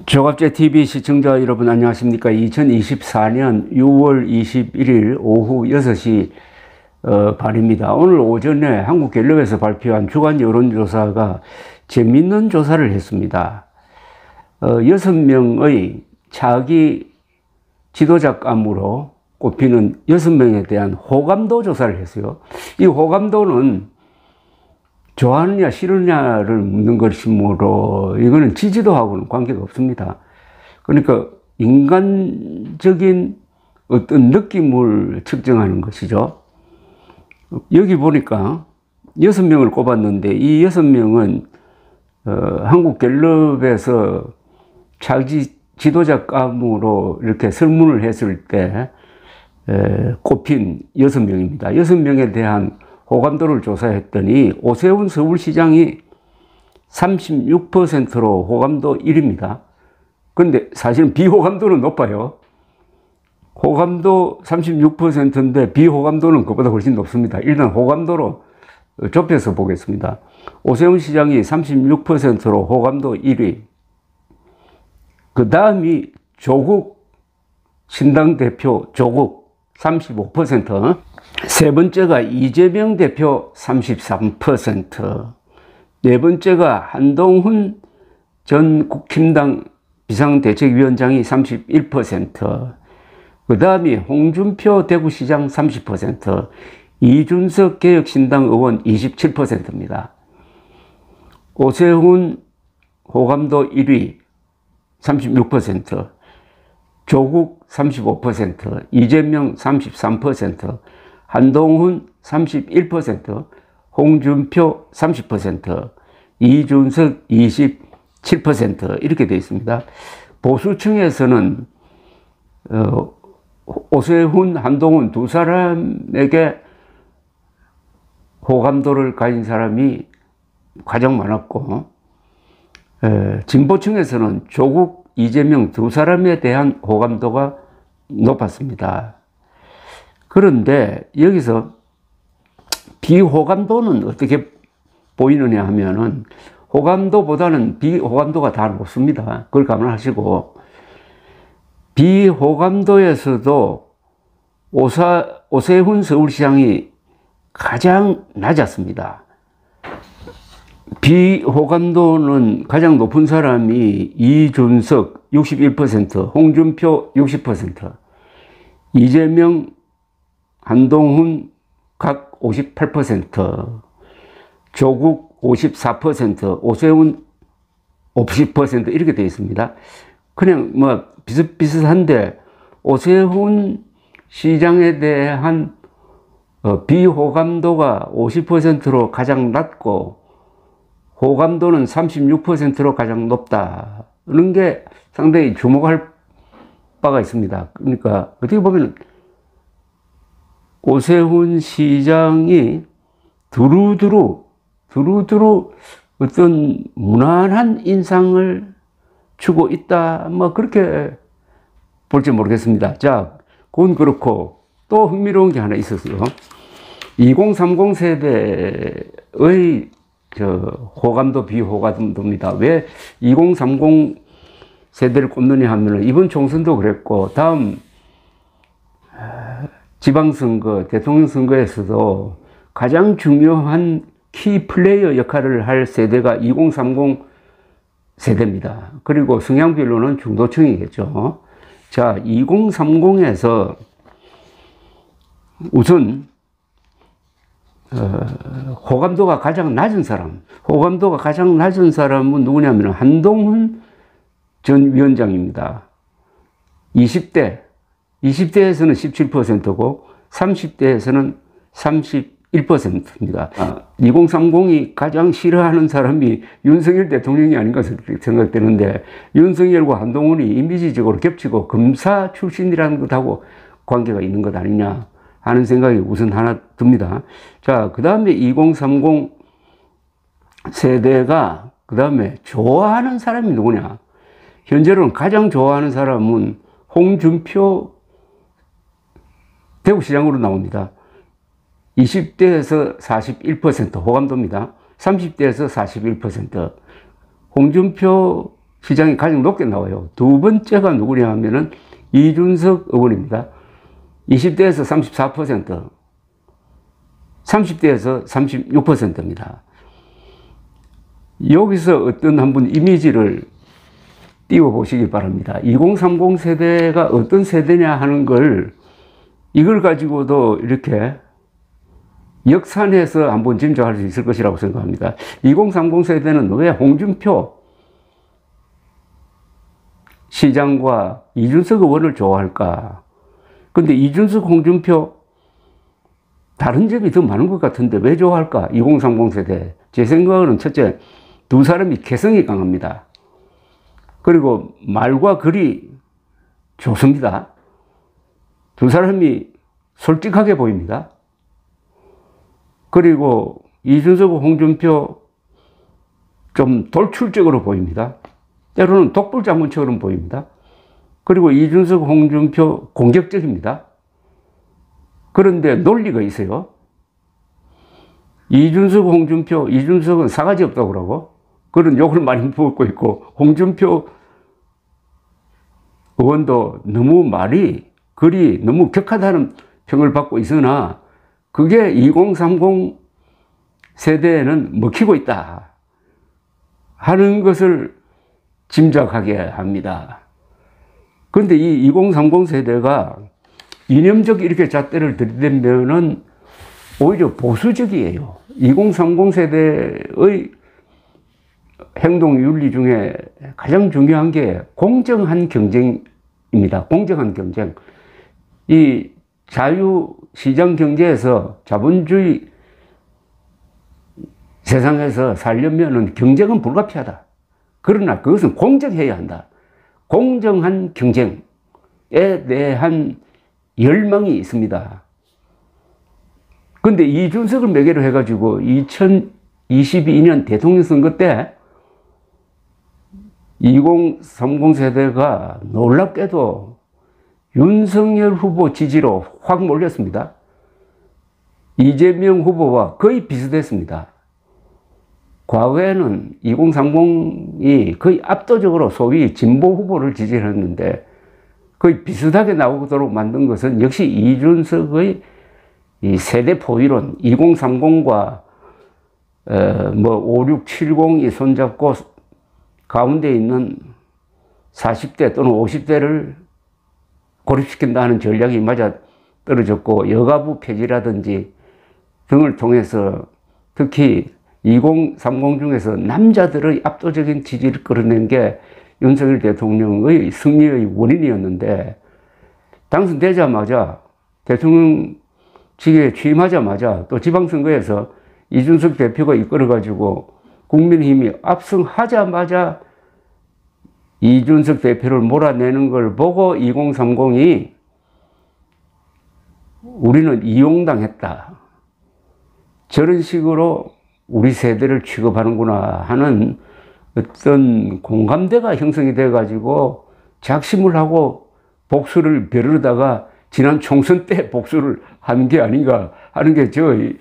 조갑제TV 시청자 여러분 안녕하십니까. 2024년 6월 21일 오후 6시 발입니다. 오늘 오전에 한국갤럽에서 발표한 주간 여론조사가 재밌는 조사를 했습니다. 6명의 차기 지도자감으로 꼽히는 6명에 대한 호감도 조사를 했어요. 이 호감도는 좋아하느냐 싫으냐를 묻는 것이므로 이거는 지지도하고는 관계가 없습니다. 그러니까 인간적인 어떤 느낌을 측정하는 것이죠. 여기 보니까 6명을 꼽았는데 이 6명은 한국갤럽에서 차기 지도자감으로 이렇게 설문을 했을 때 꼽힌 6명입니다. 6명에 대한 호감도를 조사했더니 오세훈 서울시장이 36%로 호감도 1위입니다. 그런데 사실은 비호감도는 높아요. 호감도 36%인데 비호감도는 그보다 훨씬 높습니다. 일단 호감도로 좁혀서 보겠습니다. 오세훈 시장이 36%로 호감도 1위. 그 다음이 조국 신당 대표 조국 35%. 세 번째가 이재명 대표 33%. 네 번째가 한동훈 전 국힘당 비상대책위원장이 31%. 그 다음이 홍준표 대구시장 30%. 이준석 개혁신당 의원 27%입니다. 오세훈 호감도 1위 36%. 조국 35%, 이재명 33%, 한동훈 31%, 홍준표 30%, 이준석 27% 이렇게 되어 있습니다. 보수층에서는 오세훈, 한동훈 두 사람에게 호감도를 가진 사람이 가장 많았고 진보층에서는 조국, 이재명 두 사람에 대한 호감도가 높았습니다. 그런데 여기서 비호감도는 어떻게 보이느냐 하면은 호감도보다는 비호감도가 다 높습니다. 그걸 감안하시고 비호감도에서도 오세훈 서울시장이 가장 낮았습니다. 비호감도는 가장 높은 사람이 이준석 61%, 홍준표 60%, 이재명, 한동훈 각 58%, 조국 54%, 오세훈 50% 이렇게 되어 있습니다. 그냥 뭐 비슷비슷한데 오세훈 시장에 대한 비호감도가 50%로 가장 낮고 호감도는 36%로 가장 높다는 게 상당히 주목할 바가 있습니다. 그러니까 어떻게 보면 오세훈 시장이 두루두루 어떤 무난한 인상을 주고 있다. 뭐 그렇게 볼지 모르겠습니다. 자, 그건 그렇고 또 흥미로운 게 하나 있었어요. 2030 세대의 호감도 비호감도입니다. 왜 2030 세대를 꼽느냐 하면 이번 총선도 그랬고 다음 지방선거, 대통령 선거에서도 가장 중요한 키 플레이어 역할을 할 세대가 2030 세대입니다. 그리고 성향별로는 중도층이겠죠. 자, 2030에서 우선 호감도가 가장 낮은 사람, 호감도가 가장 낮은 사람은 누구냐면 한동훈 전 위원장입니다. 20대에서는 17%고 30대에서는 31%입니다. 2030이 가장 싫어하는 사람이 윤석열 대통령이 아닌가 생각되는데 윤석열과 한동훈이 이미지적으로 겹치고 검사 출신이라는 것하고 관계가 있는 것 아니냐 하는 생각이 우선 하나 듭니다. 자, 그 다음에 2030 세대가 그 다음에 좋아하는 사람이 누구냐? 현재로는 가장 좋아하는 사람은 홍준표 대구시장으로 나옵니다. 20대에서 41% 호감도입니다. 30대에서 41%. 홍준표 시장이 가장 높게 나와요. 두 번째가 누구냐 하면은 이준석 의원입니다. 20대에서 34%, 30대에서 36%입니다. 여기서 어떤 한번 이미지를 띄워보시기 바랍니다. 2030 세대가 어떤 세대냐 하는 걸, 이걸 가지고도 이렇게 역산해서 한번 짐작할 수 있을 것이라고 생각합니다. 2030 세대는 왜 홍준표 시장과 이준석 의원을 좋아할까? 근데 이준석, 홍준표 다른 점이 더 많은 것 같은데 왜 좋아할까? 2030 세대. 제 생각은 첫째, 두 사람이 개성이 강합니다. 그리고 말과 글이 좋습니다. 두 사람이 솔직하게 보입니다. 그리고 이준석, 홍준표 좀 돌출적으로 보입니다. 때로는 독불장군처럼 보입니다. 그리고 이준석, 홍준표 공격적입니다. 그런데 논리가 있어요. 이준석, 홍준표, 이준석은 사가지 없다고 그러고 그런 욕을 많이 먹고 있고, 홍준표 의원도 너무 말이, 글이 너무 격하다는 평을 받고 있으나 그게 2030 세대에는 먹히고 있다 하는 것을 짐작하게 합니다. 그런데 이 2030 세대가 이념적 이렇게 잣대를 들이대면은 오히려 보수적이에요. 2030 세대의 행동 윤리 중에 가장 중요한 게 공정한 경쟁입니다. 공정한 경쟁. 이 자유시장 경제에서, 자본주의 세상에서 살려면은 경쟁은 불가피하다. 그러나 그것은 공정해야 한다. 공정한 경쟁에 대한 열망이 있습니다. 근데 이준석을 매개로 해가지고 2022년 대통령 선거 때 2030 세대가 놀랍게도 윤석열 후보 지지로 확 몰렸습니다. 이재명 후보와 거의 비슷했습니다. 과거에는 2030이 거의 압도적으로 소위 진보 후보를 지지했는데 거의 비슷하게 나오도록 만든 것은 역시 이준석의 이 세대 포위론, 2030과 5, 6, 70이 손잡고 가운데 있는 40대 또는 50대를 고립시킨다 하는 전략이 맞아 떨어졌고, 여가부 폐지라든지 등을 통해서 특히 2030 중에서 남자들의 압도적인 지지를 끌어낸 게 윤석열 대통령의 승리의 원인이었는데, 당선되자마자 대통령직에 취임하자마자 또 지방선거에서 이준석 대표가 이끌어가지고 국민의힘이 압승하자마자 이준석 대표를 몰아내는 걸 보고 2030이 우리는 이용당했다, 저런 식으로 우리 세대를 취급하는구나 하는 어떤 공감대가 형성이 돼가지고 작심을 하고 복수를 벼르다가 지난 총선 때 복수를 한 게 아닌가 하는 게 저의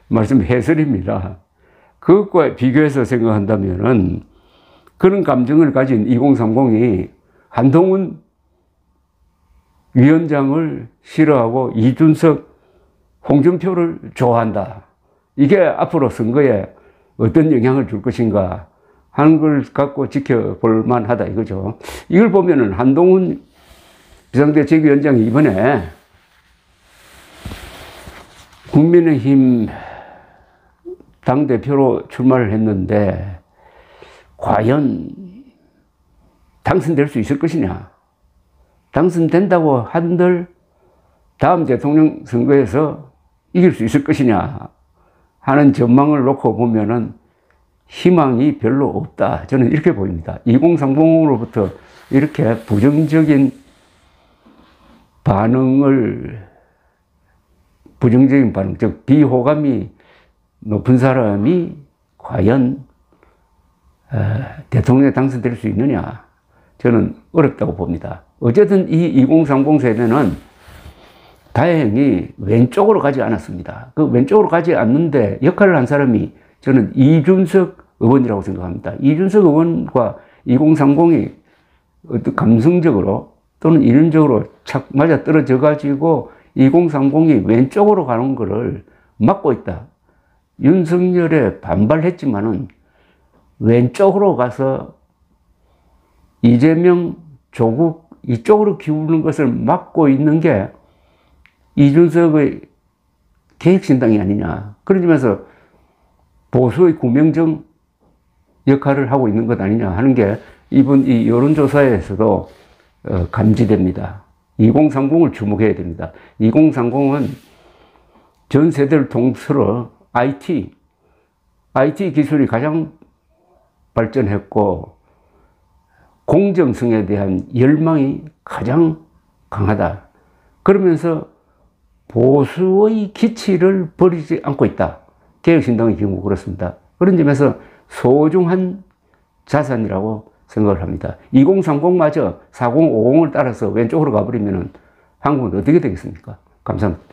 말씀 해설입니다. 그것과 비교해서 생각한다면은 그런 감정을 가진 2030이 한동훈 위원장을 싫어하고 이준석, 홍준표를 좋아한다. 이게 앞으로 선거에 어떤 영향을 줄 것인가 하는 걸 갖고 지켜볼 만하다 이거죠. 이걸 보면은 한동훈 비상대책위원장이 이번에 국민의힘 당대표로 출마를 했는데 과연 당선될 수 있을 것이냐, 당선된다고 한들 다음 대통령 선거에서 이길 수 있을 것이냐 하는 전망을 놓고 보면은 희망이 별로 없다, 저는 이렇게 보입니다. 2030으로부터 이렇게 부정적인 반응, 즉 비호감이 높은 사람이 과연 대통령에 당선될 수 있느냐, 저는 어렵다고 봅니다. 어쨌든 이 2030 세대는 다행히 왼쪽으로 가지 않았습니다. 그 왼쪽으로 가지 않는데 역할을 한 사람이 저는 이준석 의원이라고 생각합니다. 이준석 의원과 2030이 어떤 감성적으로 또는 이론적으로 착 맞아 떨어져 가지고 2030이 왼쪽으로 가는 것을 막고 있다. 윤석열에 반발했지만은 왼쪽으로 가서 이재명, 조국 이쪽으로 기우는 것을 막고 있는 게 이준석의 개혁신당이 아니냐. 그런 점에서 보수의 구명정 역할을 하고 있는 것 아니냐 하는 게 이번 이 여론조사에서도 감지됩니다. 2030을 주목해야 됩니다. 2030은 전 세대를 통틀어 IT 기술이 가장 발전했고 공정성에 대한 열망이 가장 강하다. 그러면서 보수의 기치를 버리지 않고 있다. 개혁신당의 경우 그렇습니다. 그런 점에서 소중한 자산이라고 생각을 합니다. 2030마저 4050을 따라서 왼쪽으로 가버리면 한국은 어떻게 되겠습니까? 감사합니다.